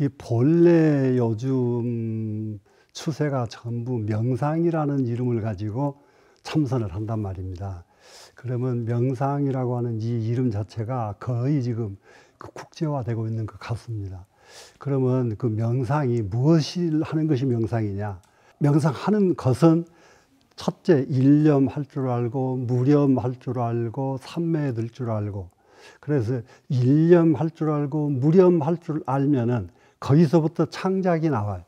이 본래 요즘 추세가 전부 명상이라는 이름을 가지고 참선을 한단 말입니다. 그러면 명상이라고 하는 이 이름 자체가 거의 지금 국제화되고 있는 것 같습니다. 그러면 그 명상이 무엇을 하는 것이 명상이냐? 명상하는 것은 첫째, 일념할 줄 알고, 무념할 줄 알고, 삼매에 들 줄 알고. 그래서 일념할 줄 알고, 무념할 줄 알면은 거기서부터 창작이 나와요.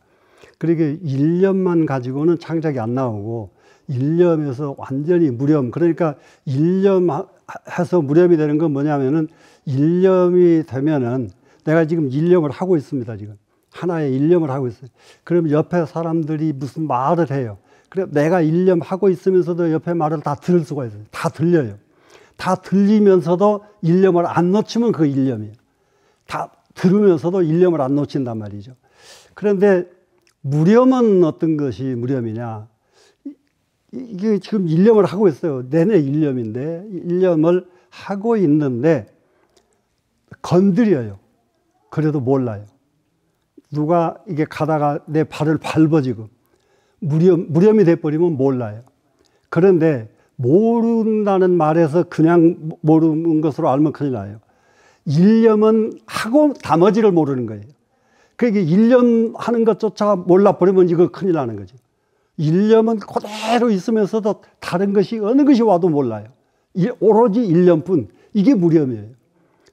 그러니까 일념만 가지고는 창작이 안 나오고, 일념에서 완전히 무념, 그러니까 일념해서 무념이 되는 건 뭐냐면은, 일념이 되면은 내가 지금 일념을 하고 있습니다, 지금. 하나의 일념을 하고 있어요. 그럼 옆에 사람들이 무슨 말을 해요. 그래 내가 일념하고 있으면서도 옆에 말을 다 들을 수가 있어요. 다 들려요. 다 들리면서도 일념을 안 놓치면 그 일념이에요. 다 들으면서도 일념을 안 놓친단 말이죠. 그런데 무념은 어떤 것이 무념이냐? 이게 지금 일념을 하고 있어요. 내내 일념인데, 일념을 하고 있는데 건드려요. 그래도 몰라요. 누가 이게 가다가 내 발을 밟아지고 무념이 돼버리면 몰라요. 그런데 모른다는 말에서 그냥 모르는 것으로 알면 큰일 나요. 일념은 하고 나머지를 모르는 거예요. 그러니까 일념하는 것조차 몰라버리면 이거 큰일 나는 거죠. 일념은 그대로 있으면서도 다른 것이 어느 것이 와도 몰라요. 오로지 일념뿐. 이게 무념이에요.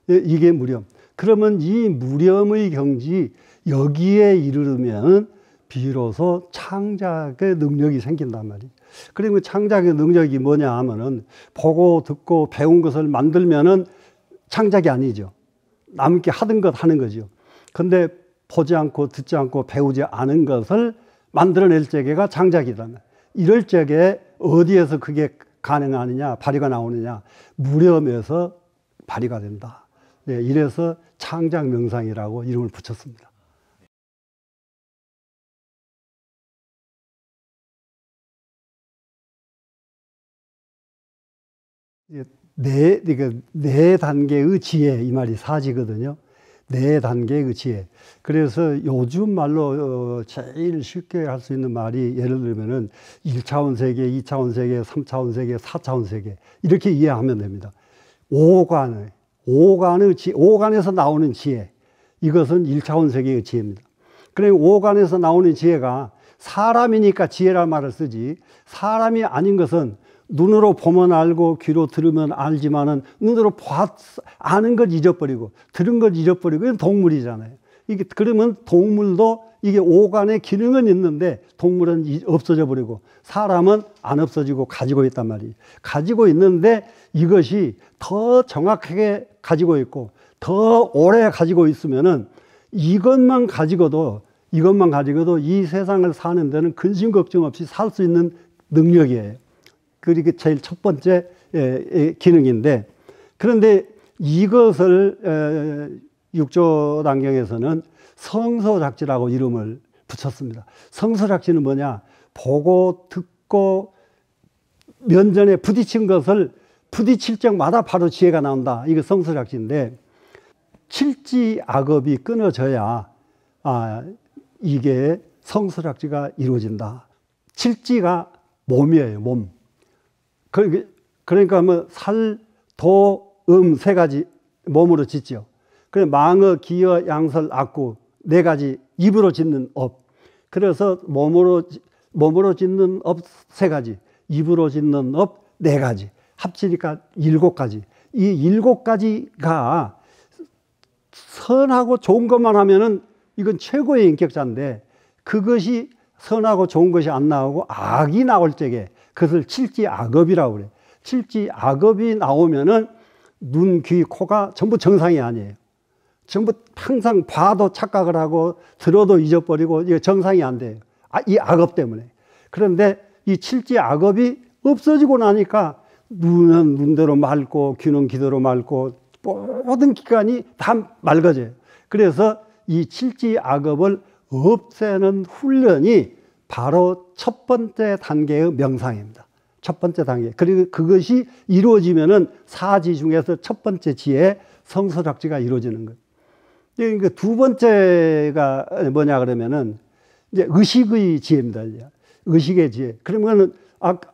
이게 무념. 그러면 이 무념의 경지 여기에 이르르면 비로소 창작의 능력이 생긴단 말이에요. 그리고 창작의 능력이 뭐냐 하면은 보고 듣고 배운 것을 만들면은 창작이 아니죠. 남께 하던 것 하는 거죠. 근데 보지 않고 듣지 않고 배우지 않은 것을 만들어낼 적에가 창작이다. 이럴 적에 어디에서 그게 가능하느냐, 발휘가 나오느냐, 무념에서 발휘가 된다. 네, 이래서 창작 명상이라고 이름을 붙였습니다. 네 단계의 지혜, 이 말이 사지거든요. 네 단계의 지혜. 그래서 요즘 말로 제일 쉽게 할 수 있는 말이 예를 들면은 1차원 세계, 2차원 세계, 3차원 세계, 4차원 세계. 이렇게 이해하면 됩니다. 오간에서 나오는 지혜. 이것은 1차원 세계의 지혜입니다. 그러니까 오간에서 나오는 지혜가 사람이니까 지혜란 말을 쓰지, 사람이 아닌 것은 눈으로 보면 알고 귀로 들으면 알지만은 눈으로 아는 걸 잊어버리고 들은 걸 잊어버리고 이건 동물이잖아요. 이게 그러면 동물도 이게 오간의 기능은 있는데 동물은 없어져 버리고 사람은 안 없어지고 가지고 있단 말이에요. 가지고 있는데 이것이 더 정확하게 가지고 있고 더 오래 가지고 있으면은 이것만 가지고도 이 세상을 사는 데는 근심 걱정 없이 살 수 있는 능력이에요. 그게 제일 첫 번째 기능인데, 그런데 이것을 육조단경에서는 성서작지라고 이름을 붙였습니다. 성서작지는 뭐냐? 보고 듣고 면전에 부딪힌 것을 부딪힐 적마다 바로 지혜가 나온다. 이게 성서작지인데, 칠지악업이 끊어져야 이게 성서작지가 이루어진다. 칠지가 몸이에요, 몸. 그러니까 뭐 살, 도, 세 가지 몸으로 짓죠. 그래 망어, 기어, 양설, 악구 네 가지 입으로 짓는 업. 그래서 몸으로 짓는 업 세 가지, 입으로 짓는 업 네 가지, 합치니까 7가지. 이 7가지가 선하고 좋은 것만 하면은 이건 최고의 인격자인데 그것이 선하고 좋은 것이 안 나오고 악이 나올 적에 그것을 칠지악업이라고 그래요. 칠지악업이 나오면은 눈, 귀, 코가 전부 정상이 아니에요. 전부 항상 봐도 착각을 하고 들어도 잊어버리고 이게 정상이 안 돼요. 이 악업 때문에. 그런데 이 칠지악업이 없어지고 나니까 눈은 눈대로 맑고 귀는 귀대로 맑고 모든 기관이 다 맑아져요. 그래서 이 칠지악업을 없애는 훈련이 바로 첫 번째 단계의 명상입니다. 첫 번째 단계. 그리고 그것이 이루어지면은 사지 중에서 첫 번째 지혜 성서작지가 이루어지는 거예요. 그러니까 두 번째가 뭐냐 그러면은 이제 의식의 지혜입니다. 의식의 지혜. 그러면은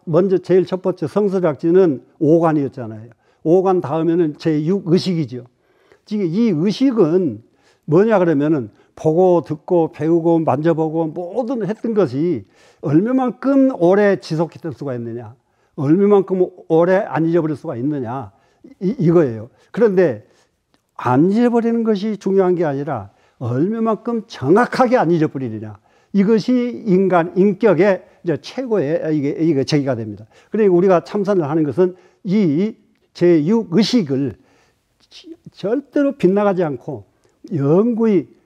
먼저 제일 첫 번째 성서작지는 5관이었잖아요. 5관 다음에는 제6의식이죠. 이 의식은 뭐냐 그러면은 보고 듣고 배우고 만져보고 모든 했던 것이 얼마만큼 오래 지속했을 수가 있느냐, 얼마만큼 오래 안 잊어버릴 수가 있느냐, 이거예요. 그런데 안 잊어버리는 것이 중요한 게 아니라 얼마만큼 정확하게 안 잊어버리느냐, 이것이 인격의 이제 최고의 이게 제기가 됩니다. 그러니까 우리가 참선을 하는 것은 이 제6의식을 절대로 빗나가지 않고 영구히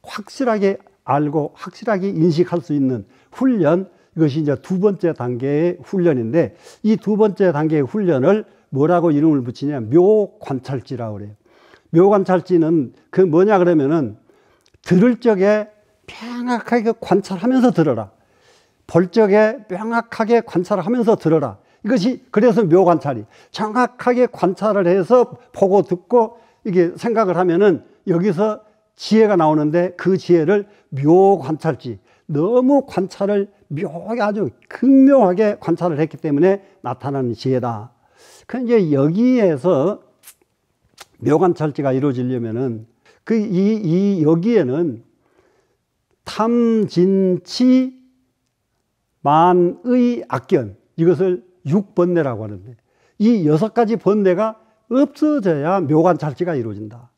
확실하게 알고 확실하게 인식할 수 있는 훈련, 이것이 이제 두 번째 단계의 훈련인데, 이 두 번째 단계의 훈련을 뭐라고 이름을 붙이냐, 묘관찰지라고 그래요. 묘관찰지는 그 뭐냐 그러면은 들을 적에 명확하게 관찰하면서 들어라, 볼 적에 명확하게 관찰하면서 들어라. 이것이 그래서 묘관찰이 정확하게 관찰을 해서 보고 듣고 이게 생각을 하면은 여기서 지혜가 나오는데, 그 지혜를 묘관찰지, 너무 관찰을 묘하게 아주 극묘하게 관찰을 했기 때문에 나타나는 지혜다. 그런데 여기에서 묘관찰지가 이루어지려면은 여기에는 탐진치 만의 악견, 이것을 6번뇌라고 하는데, 이 6가지 번뇌가 없어져야 묘관찰지가 이루어진다.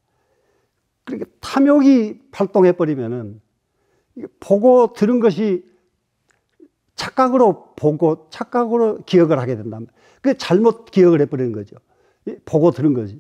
그러니까 탐욕이 발동해버리면은 보고 들은 것이 착각으로 보고 착각으로 기억을 하게 된다. 그 잘못 기억을 해버리는 거죠. 보고 들은 것이.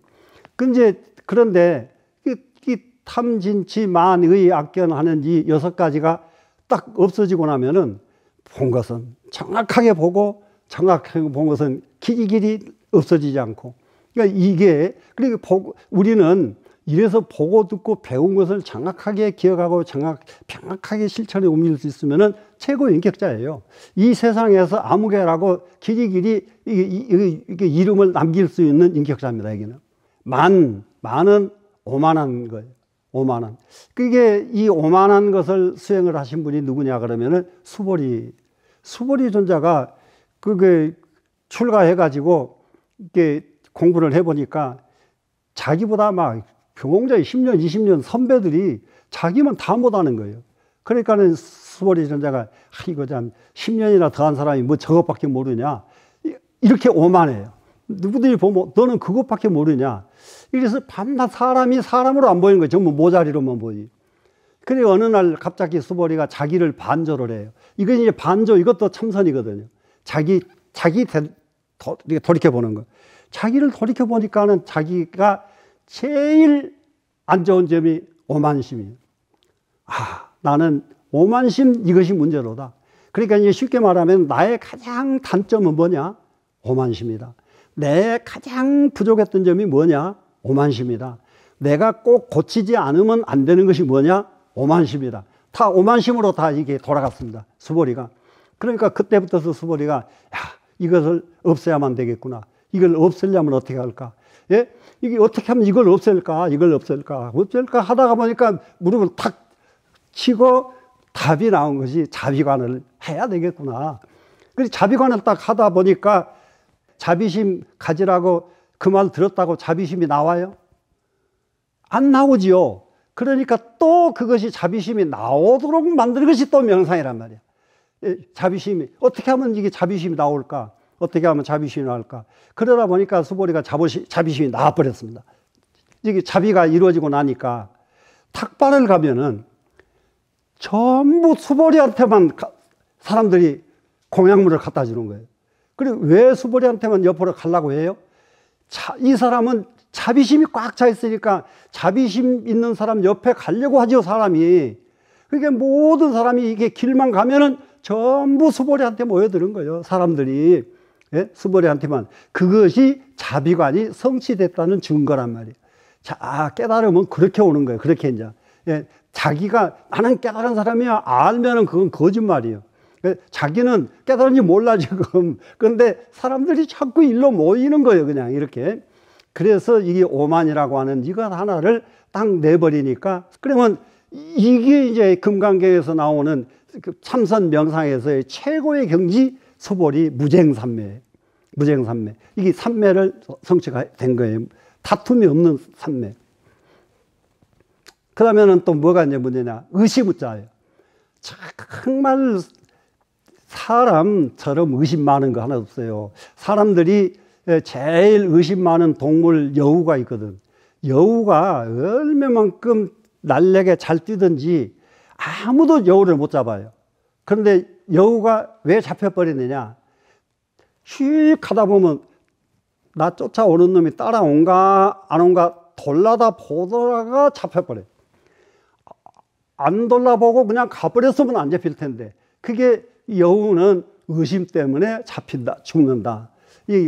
그런데 이 탐진치 만의 악견 하는 이 6가지가 딱 없어지고 나면은 본 것은 정확하게 보고 정확하게 본 것은 길이길이 없어지지 않고, 그러니까 우리는 이래서 보고 듣고 배운 것을 정확하게 기억하고 정확하게 실천에 옮길 수 있으면은 최고 인격자예요. 이 세상에서 아무개라고 길이길이 이게 이름을 남길 수 있는 인격자입니다. 여기는 만은 오만한 거예요. 오만한. 그게 이 오만한 것을 수행을 하신 분이 누구냐 그러면은 수보리 존자가 그게 출가해가지고 이렇게 공부를 해보니까 자기보다 막 경공자의 10년, 20년 선배들이 자기만 다 못하는 거예요. 그러니까는 수보리 존자가 이거 참 10년이나 더 한 사람이 뭐 저것밖에 모르냐, 이렇게 오만해요. 누구들이 보면 너는 그것밖에 모르냐. 이래서 밤낮 사람이 사람으로 안 보이는 거예요. 전부 모자리로만 보이. 그래 어느 날 갑자기 수보리가 자기를 반조를 해요. 이건 이제 반조, 이것도 참선이거든요. 자기 돌이켜보는 거. 자기를 돌이켜보니까는 자기가 제일 안 좋은 점이 오만심이에요. 나는 오만심, 이것이 문제로다. 그러니까 이제 쉽게 말하면 나의 가장 단점은 뭐냐? 오만심이다. 내 가장 부족했던 점이 뭐냐? 오만심이다. 내가 꼭 고치지 않으면 안 되는 것이 뭐냐? 오만심이다. 다 오만심으로 다 이게 돌아갔습니다. 수보리가. 그러니까 그때부터 수보리가 이것을 없애야만 되겠구나. 이걸 없애려면 어떻게 할까? 예? 이게 어떻게 하면 이걸 없앨까 하다가 보니까 무릎을 탁 치고 답이 나온 것이 자비관을 해야 되겠구나. 그래서 자비관을 딱 하다 보니까 자비심 가지라고 그 말 들었다고 자비심이 나와요? 안 나오지요. 그러니까 또 그것이 자비심이 나오도록 만드는 것이 또 명상이란 말이야. 자비심이 어떻게 하면 이게 자비심이 나올까? 어떻게 하면 자비심이 나올까? 그러다 보니까 수보리가 자비심이 나와버렸습니다. 이게 자비가 이루어지고 나니까 탁반을 가면은 전부 수보리한테만 사람들이 공약물을 갖다 주는 거예요. 그리고 왜 수보리한테만 옆으로 가려고 해요? 이 사람은 자비심이 꽉 차 있으니까 자비심 있는 사람 옆에 가려고 하죠, 사람이. 그러니까 모든 사람이 이게 길만 가면은 전부 수보리한테 모여드는 거예요, 사람들이. 예? 수보리한테만. 그것이 자비관이 성취됐다는 증거란 말이에요. 깨달으면 그렇게 오는 거예요. 그렇게 이제. 예? 자기가 나는 깨달은 사람이야 알면은 그건 거짓말이에요. 자기는 깨달은지 몰라 지금. 그런데 사람들이 자꾸 일로 모이는 거예요, 그냥 이렇게. 그래서 이게 오만이라고 하는 이것 하나를 딱 내버리니까, 그러면 이게 이제 금강경에서 나오는 그 참선 명상에서의 최고의 경지 수볼이 무쟁삼매예요. 무쟁삼매. 이게 삼매를 성취가 된 거예요. 다툼이 없는 삼매. 그 다음에는 또 뭐가 이제 문제냐. 의심무자예요. 정말 사람처럼 의심 많은 거 하나 없어요. 사람들이 제일 의심 많은 동물 여우가 있거든. 여우가 얼마만큼 날래게 잘 뛰든지 아무도 여우를 못 잡아요. 그런데 여우가 왜 잡혀버리느냐. 휙 하다 보면 나 쫓아오는 놈이 따라온가 안 온가 돌아다 보다가 잡혀버려요. 안 돌아보고 그냥 가버렸으면 안 잡힐 텐데, 그게 여우는 의심 때문에 잡힌다, 죽는다.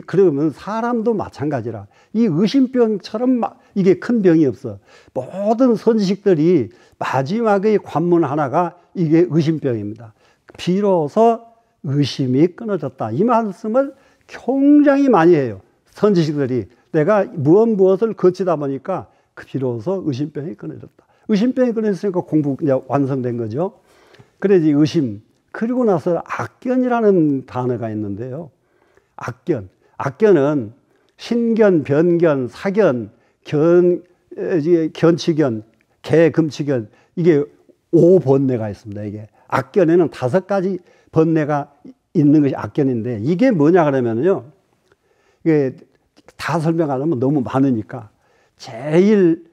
그러면 사람도 마찬가지라. 이 의심병처럼 이게 큰 병이 없어. 모든 선지식들이 마지막의 관문 하나가 이게 의심병입니다. 비로소 의심이 끊어졌다. 이 말씀을 굉장히 많이 해요. 선지식들이 내가 무엇을 거치다 보니까 비로소 의심병이 끊어졌다. 의심병이 끊어졌으니까 공부 이제 완성된 거죠. 그래서 의심. 그리고 나서 악견이라는 단어가 있는데요. 악견. 악견은 신견, 변견, 사견, 견치견, 개금치견, 이게 5번뇌가 있습니다. 이게 악견에는 5가지 번뇌가 있는 것이 악견인데, 이게 뭐냐 그러면요, 이게 다 설명하려면 너무 많으니까 제일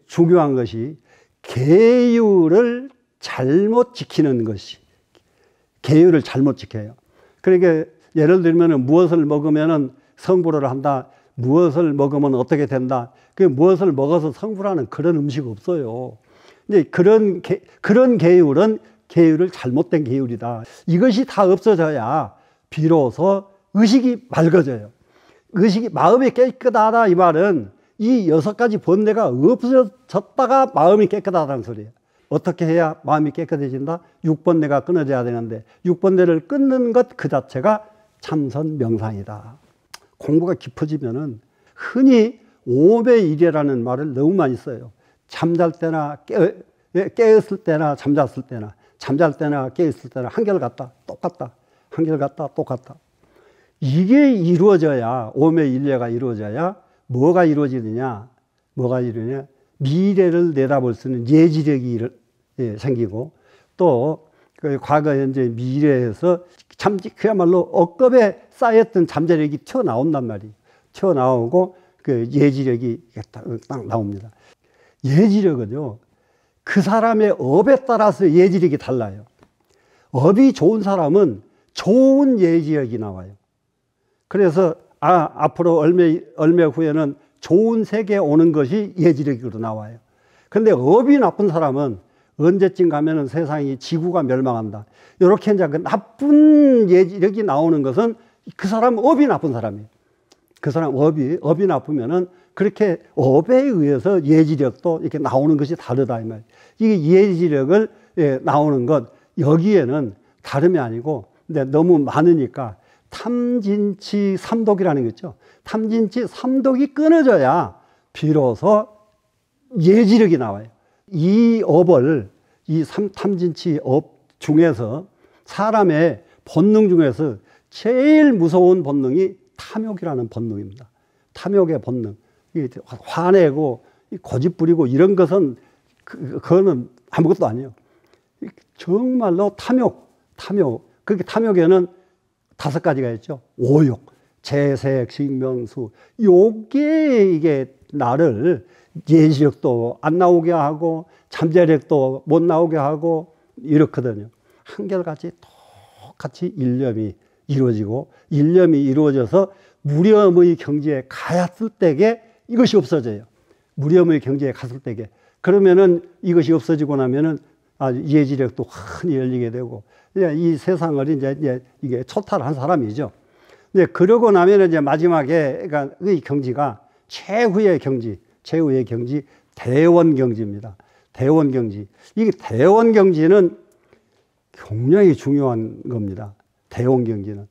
중요한 것이 계율을 잘못 지키는 것이, 계율을 잘못 지켜요. 그러니까 예를 들면 무엇을 먹으면 성불을 한다, 무엇을 먹으면 어떻게 된다, 그 무엇을 먹어서 성불하는 그런 음식 없어요. 근데 그런 계율은 계율을 잘못된 계율이다. 이것이 다 없어져야 비로소 의식이 맑아져요. 의식이, 마음이 깨끗하다 이 말은 이 6가지 번뇌가 없어졌다가 마음이 깨끗하다는 소리예요. 어떻게 해야 마음이 깨끗해진다? 6번뇌가 끊어져야 되는데 6번뇌를 끊는 것 그 자체가 참선 명상이다. 공부가 깊어지면은 흔히 5배1이라는 말을 너무 많이 써요. 잠잘 때나 깨었을 때나 잠잤을 때나, 잠잘 때나 깨었을 때나 한결같다, 똑같다, 한결같다, 똑같다. 이게 이루어져야, 오매일례가 이루어져야 뭐가 이루어지느냐, 뭐가 이루냐, 미래를 내다볼 수 있는 예지력이 생기고, 또 과거, 현재, 미래에서 그야말로 억겁에 쌓였던 잠재력이 튀어나온단 말이에요. 튀어나오고 그 예지력이 딱 나옵니다. 예지력은요, 그 사람의 업에 따라서 예지력이 달라요. 업이 좋은 사람은 좋은 예지력이 나와요. 그래서 앞으로 얼마 후에는 좋은 세계에 오는 것이 예지력으로 나와요. 그런데 업이 나쁜 사람은 언제쯤 가면은 세상이, 지구가 멸망한다, 이렇게 이제 그 나쁜 예지력이 나오는 것은 그 사람 업이 나쁜 사람이에요. 그 사람 업이 나쁘면은 그렇게 업에 의해서 예지력도 이렇게 나오는 것이 다르다 이 말이에요. 이게 예지력을 나오는 것, 여기에는 다름이 아니고, 근데 너무 많으니까 탐진치 삼독이라는 게 있죠. 탐진치 삼독이 끊어져야 비로소 예지력이 나와요. 이 업을, 이 탐진치 업 중에서, 사람의 본능 중에서 제일 무서운 본능이 탐욕이라는 본능입니다. 탐욕의 본능. 화내고 고집부리고 이런 것은 그거는 아무것도 아니에요. 정말로 탐욕. 그렇게 탐욕에는 5가지가 있죠. 오욕, 재색, 식명수. 요게 이게 나를 예지력도 안 나오게 하고 잠재력도 못 나오게 하고 이렇거든요. 한결같이 똑같이 일념이 이루어지고, 일념이 이루어져서 무렴의 경지에 갔을 때에 이것이 없어져요. 무렴의 경지에 갔을 때에. 그러면은 이것이 없어지고 나면은 예지력도 흔히 열리게 되고, 이 세상을 이제 이게 초탈한 사람이죠. 근데 그러고 나면 이제 마지막에, 그러니까 이 경지가 최후의 경지, 대원경지입니다. 대원경지. 이게 대원경지는 굉장히 중요한 겁니다. 대원경지는.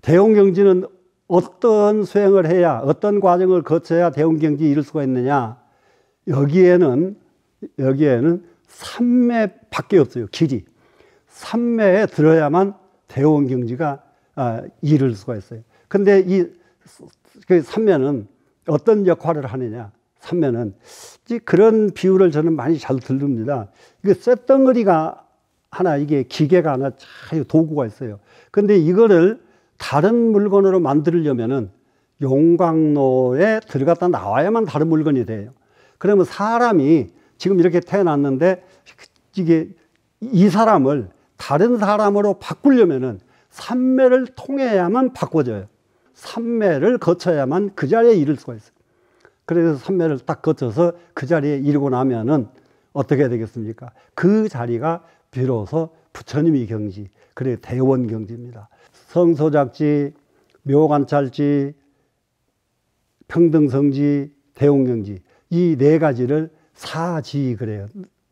대원경지는 어떤 수행을 해야, 어떤 과정을 거쳐야 대원경지에 이를 수가 있느냐. 여기에는 삼매밖에 없어요. 길이. 삼매에 들어야만 대원경지가 이를 수가 있어요. 근데 그 삼매는 어떤 역할을 하느냐. 삼매는 그런 비유를 저는 많이 잘 들립니다. 이게 쇳덩어리가 하나, 이게 기계가 하나, 도구가 있어요. 근데 이거를 다른 물건으로 만들려면은 용광로에 들어갔다 나와야만 다른 물건이 돼요. 그러면 사람이 지금 이렇게 태어났는데 이 사람을 다른 사람으로 바꾸려면은 삼매를 통해야만 바꿔져요. 삼매를 거쳐야만 그 자리에 이를 수가 있어요. 그래서 삼매를 딱 거쳐서 그 자리에 이르고 나면은 어떻게 되겠습니까? 그 자리가 비로소 부처님의 경지, 그래 대원경지입니다. 성소작지, 묘관찰지, 평등성지, 대원경지, 이 네 가지를 사지 그래요.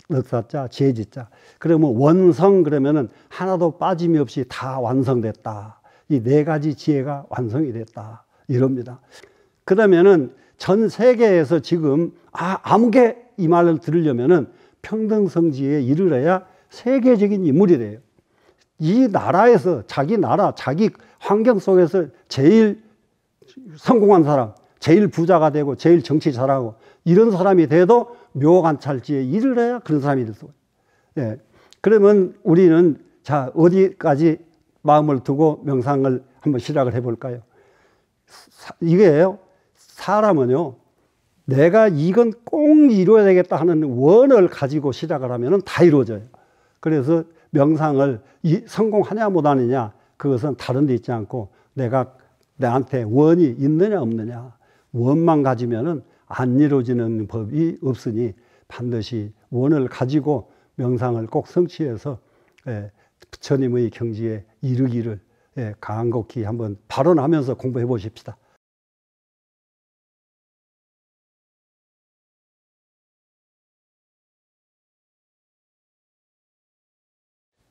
넉사자, 제지자. 그러면 원성 그러면은 하나도 빠짐이 없이 다 완성됐다. 이 네 가지 지혜가 완성이 됐다. 이럽니다. 그러면은 전 세계에서 지금 아무개 이 말을 들으려면은 평등성지에 이르러야 세계적인 인물이 돼요. 이 나라에서 자기 나라, 자기 환경 속에서 제일 성공한 사람, 제일 부자가 되고 제일 정치 잘하고 이런 사람이 돼도 묘관찰지에 이르러야 그런 사람이 될 수가 있어요. 예. 그러면 우리는 자, 어디까지 마음을 두고 명상을 한번 시작을 해볼까요? 이게요, 사람은요, 내가 이건 꼭 이루어야 되겠다 하는 원을 가지고 시작을 하면 다 이루어져요. 그래서 명상을 성공하냐 못하느냐, 그것은 다른 데 있지 않고 내가 나한테 원이 있느냐 없느냐, 원만 가지면은 안 이루어지는 법이 없으니 반드시 원을 가지고 명상을 꼭 성취해서 부처님의 경지에 이르기를 간곡히 한번 발언하면서 공부해 보십시다.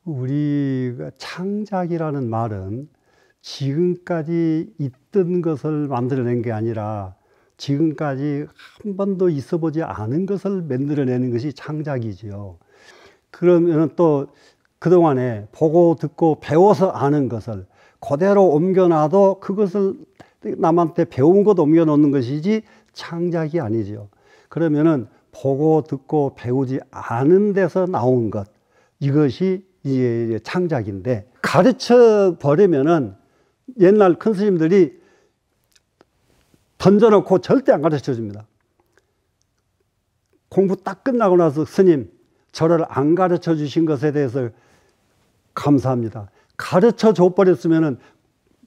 우리가 창작이라는 말은 지금까지 있던 것을 만들어낸 게 아니라 지금까지 한 번도 있어 보지 않은 것을 만들어내는 것이 창작이지요. 그러면 또 그동안에 보고 듣고 배워서 아는 것을 그대로 옮겨놔도 그것을 남한테 배운 것 옮겨 놓는 것이지 창작이 아니죠. 그러면은 보고 듣고 배우지 않은 데서 나온 것, 이것이 이제 창작인데, 가르쳐 버리면은 옛날 큰 스님들이 던져놓고 절대 안 가르쳐 줍니다. 공부 딱 끝나고 나서 스님, 저를 안 가르쳐 주신 것에 대해서 감사합니다. 가르쳐 줘 버렸으면은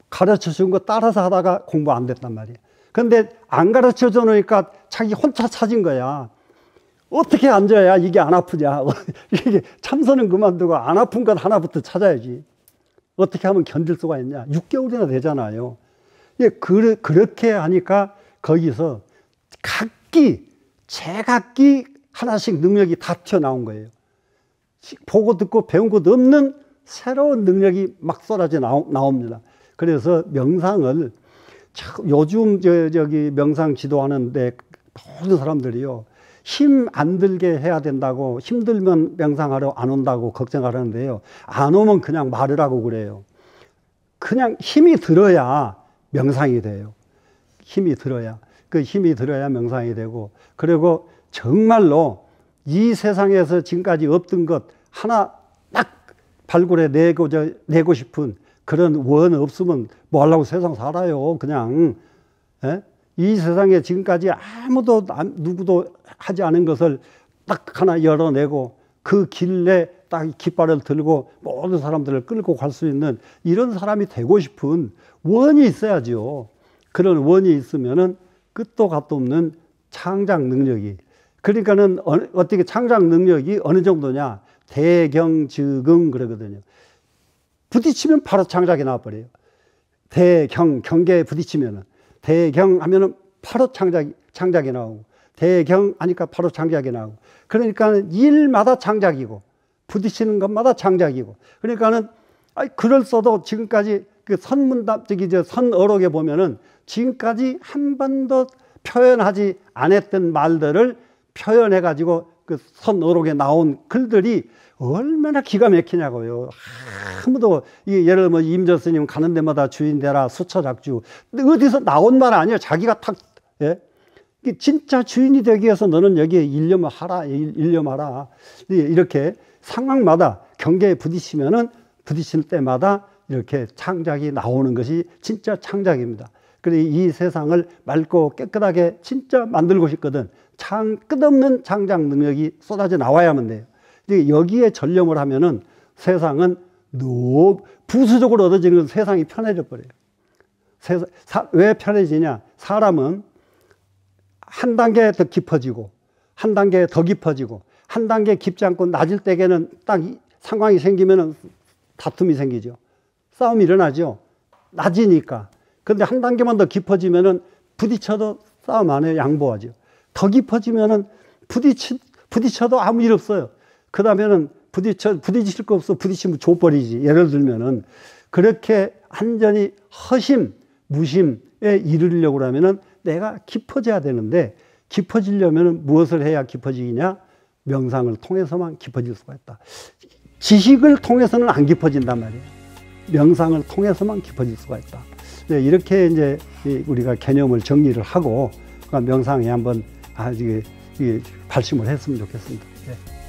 가르쳐 준 거 따라서 하다가 공부 안 됐단 말이에요. 근데 안 가르쳐 줘 놓으니까 자기 혼자 찾은 거야. 어떻게 앉아야 이게 안 아프냐. 이게 참선은 그만두고 안 아픈 것 하나부터 찾아야지. 어떻게 하면 견딜 수가 있냐. 6개월이나 되잖아요. 그렇게 하니까 거기서 제각기 하나씩 능력이 다 튀어나온 거예요. 보고 듣고 배운 것 없는 새로운 능력이 막 쏟아져 나옵니다. 그래서 명상을, 요즘 저기 명상 지도하는데 모든 사람들이요, 힘 안 들게 해야 된다고, 힘들면 명상하러 안 온다고 걱정하는데요, 안 오면 그냥 말을 하고 그래요. 그냥 힘이 들어야 명상이 돼요. 힘이 들어야. 그 힘이 들어야 명상이 되고, 그리고 정말로 이 세상에서 지금까지 없던 것 하나 딱 발굴해 내고 싶은 그런 원 없으면 뭐 하려고 세상 살아요. 그냥. 이 세상에 지금까지 아무도 누구도 하지 않은 것을 딱 하나 열어내고 그 길에 딱 깃발을 들고 모든 사람들을 끌고 갈 수 있는 이런 사람이 되고 싶은 원이 있어야죠. 그런 원이 있으면은 끝도 갓도 없는 창작 능력이. 그러니까는 어떻게 창작 능력이 어느 정도냐. 대경즉응 그러거든요. 부딪히면 바로 창작이 나와버려요. 경계에 부딪히면은. 대경 하면은 바로 창작이 나오고, 대경 하니까 바로 창작이 나오고, 그러니까 일마다 창작이고, 부딪히는 것마다 창작이고, 그러니까는, 글을 써도 지금까지 그 선문답, 선어록에 보면은 지금까지 한 번도 표현하지 않았던 말들을 표현해가지고 그 선어록에 나온 글들이 얼마나 기가 막히냐고요. 아무도, 예를 들면 임전 스님 가는 데마다 주인 되라, 수처작주. 어디서 나온 말 아니에요. 자기가 탁, 예? 진짜 주인이 되기 위해서 너는 여기에 일념하라, 일념하라. 이렇게 상황마다 경계에 부딪힐 때마다 이렇게 창작이 나오는 것이 진짜 창작입니다. 그래서 이 세상을 맑고 깨끗하게 진짜 만들고 싶거든. 끝없는 창작 능력이 쏟아져 나와야만 돼요. 여기에 전념을 하면은 세상은 너무 부수적으로 얻어지는 세상이 편해져 버려요. 왜 편해지냐? 사람은 한 단계 더 깊어지고, 한 단계 더 깊어지고, 한 단계 깊지 않고 낮을 때에는 딱 상황이 생기면은 다툼이 생기죠. 싸움이 일어나죠. 낮이니까. 그런데 한 단계만 더 깊어지면은 부딪혀도 싸움 안 해요. 양보하죠. 더 깊어지면은 부딪혀도 아무 일 없어요. 그 다음에는 부딪힐 거 없어. 부딪히면 줘버리지. 예를 들면은 그렇게 완전히 허심, 무심에 이르려고 하면은 내가 깊어져야 되는데, 깊어지려면은 무엇을 해야 깊어지느냐? 명상을 통해서만 깊어질 수가 있다. 지식을 통해서는 안 깊어진단 말이에요. 명상을 통해서만 깊어질 수가 있다. 이렇게 이제 우리가 개념을 정리를 하고 명상에 한번 발심을 했으면 좋겠습니다. 네.